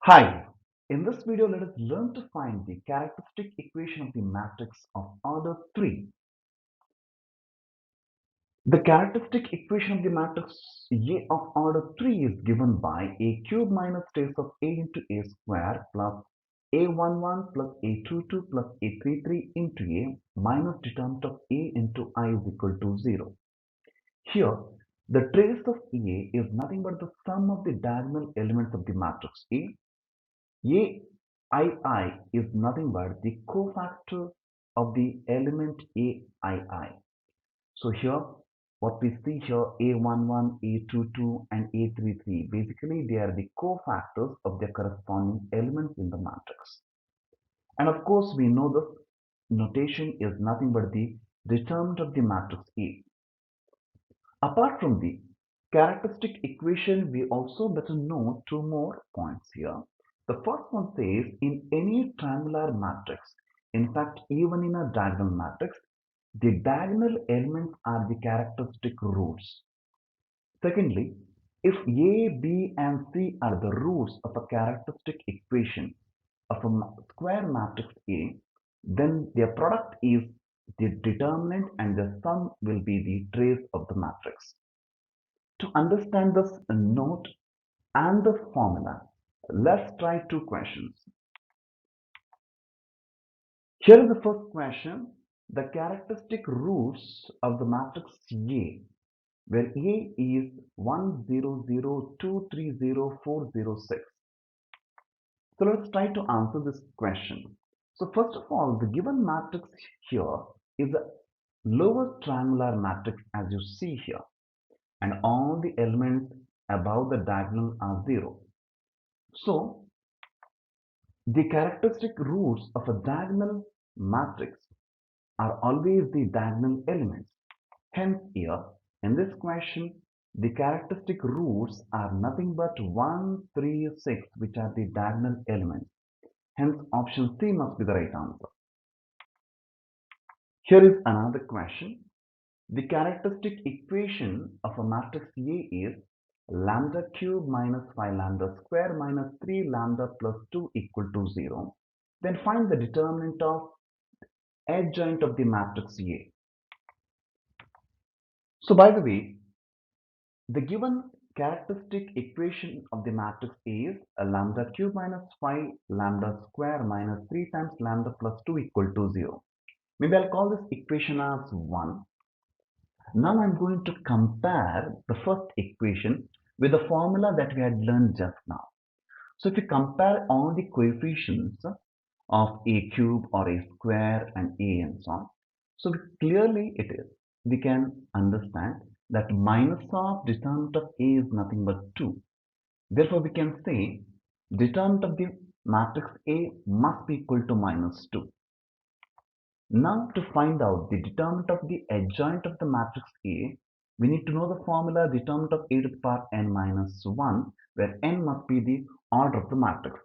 Hi, in this video let us learn to find the characteristic equation of the matrix of order 3. The characteristic equation of the matrix A of order 3 is given by a cube minus trace of A into A square plus A11 plus A22 plus A33 into A minus determinant of A into I is equal to 0. Here, the trace of A is nothing but the sum of the diagonal elements of the matrix A. AII is nothing but the cofactor of the element AII. So here, what we see here, A11, A22, and A33, basically they are the cofactors of their corresponding elements in the matrix. And of course, we know this notation is nothing but the determinant of the matrix A. Apart from the characteristic equation, we also better know two more points here. The first one says in any triangular matrix, in fact even in a diagonal matrix, the diagonal elements are the characteristic roots. Secondly, if A, B and C are the roots of a characteristic equation of a square matrix A, then their product is the determinant and the sum will be the trace of the matrix. To understand this note and the formula, let's try two questions. Here is the first question. The characteristic roots of the matrix A, where A is 1, 0, 0, 2, 3, 0, 4, 0, 6. So let's try to answer this question. So first of all, the given matrix here is a lower triangular matrix as you see here, and all the elements above the diagonal are 0. So the characteristic roots of a diagonal matrix are always the diagonal elements. Hence here, in this question, the characteristic roots are nothing but 1, 3, 6, which are the diagonal elements. Hence, option C must be the right answer. Here is another question. The characteristic equation of a matrix A is lambda cube minus 5 lambda square minus 3 lambda plus 2 equal to 0. Then find the determinant of adjoint of the matrix A. So by the way, the given characteristic equation of the matrix is a lambda cube minus 5 lambda square minus 3 times lambda plus 2 equal to 0. Maybe I'll call this equation as 1. Now I'm going to compare the first equation with the formula that we had learned just now. So if you compare all the coefficients of a cube or a square and a and so on, so clearly we can understand that minus of determinant of a is nothing but 2. Therefore, we can say determinant of the matrix A must be equal to minus 2. Now to find out the determinant of the adjoint of the matrix A, we need to know the formula determinant of A to the power n minus 1, where n must be the order of the matrix.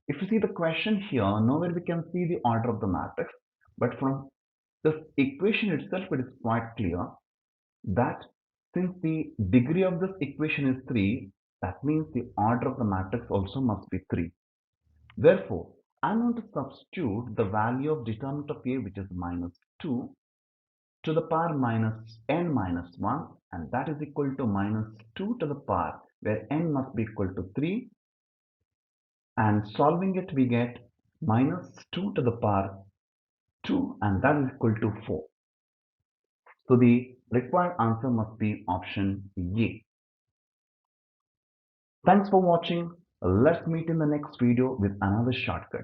If you see the question here, nowhere we can see the order of the matrix, but from this equation itself it is quite clear that since the degree of this equation is 3, that means the order of the matrix also must be 3. Therefore, I'm going to substitute the value of determinant of A, which is minus 2, to the power minus n minus 1, and that is equal to minus 2 to the power, where n must be equal to 3, and solving it we get minus 2 to the power 2, and that is equal to 4. So the required answer must be option A. Thanks for watching. Let's meet in the next video with another shortcut.